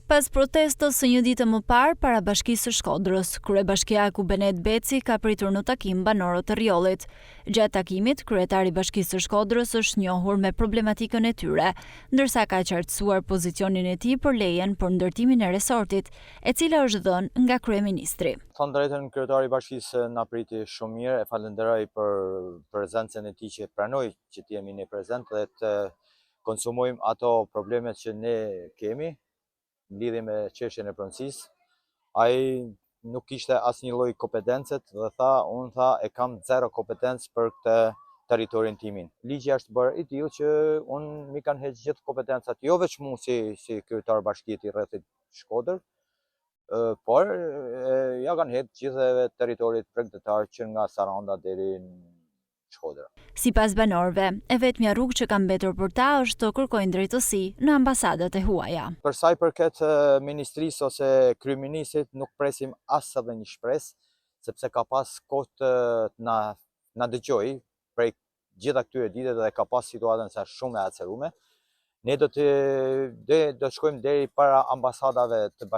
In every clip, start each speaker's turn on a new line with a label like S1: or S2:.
S1: Pas protestës së një ditë më parë para Bashkisë së Shkodrës, kryebashkiaku Benet Beci ka pritur në takim banorët të Rrjollit. Gjatë takimit, kryetari i Bashkisë së Shkodrës është njohur me problematikën e tyre, ndërsa ka qartësuar pozicionin e tij për lejen për ndërtimin e resortit, e cila është dhënë nga kryeministri.
S2: Thënë drejtën, kryetari i Bashkisë na priti shumë mirë, e falenderoj për prezencën e tij që pranoi që të jemi ne prezent dhe të konsumojmë ato problemet që ne kemi në lidhje me çështjen e pronësisë. Ai nuk kishte asnjë lloj kompetencet dhe unë e kam zero kompetencë për këtë territorin timin. Ligji është bërë i tillë që unë mi kanë heqë gjithë kompetencat, jo vetëm mua si kryetar bashkie i rrethit Shkodër, por ja kanë hedhë gjithë territorit bregdetar që nga Saranda deri në Shkodër.
S1: Sipas banorëve, e vetmja rrugë që ka mbetur për ta është të kërkojnë drejtësi në ambasadat e huaja.
S2: Për sa i përket ministrisë ose kryeministrit, nuk presim as edhe një shpresë, sepse ka pas kohë të na dëgjoj prej gjitha këtyre ditëve dhe ka pas situatën sa shumë e acerrume. Ne do të shkojmë deri para ambasadave të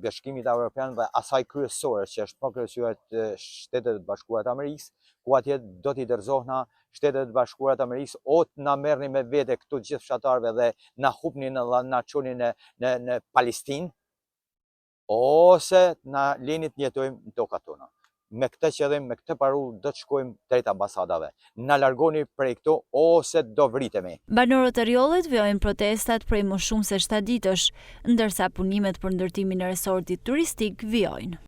S2: Bashkimit Evropian dhe asaj kryesore që është kryesyra të Shtetet e Bashkuara të Amerikës, ku atje do t'i dorëzohna Shtetet e Bashkuara të Amerikës, o na merrni me vete këtu gjithë fshatarëve dhe na hupni dhe na çoni në Palestinë, ose na lini të jetojmë në tokat tona. Me këtë qëllim, me këtë parull do të shkojmë drejt ambasadave. Na largoni prej këtu ose do vritemi.
S1: Banorët e Rrjollit vjojnë protestat prej më shumë se 7 ditësh, ndërsa punimet për ndërtimin e resortit turistik vjojnë.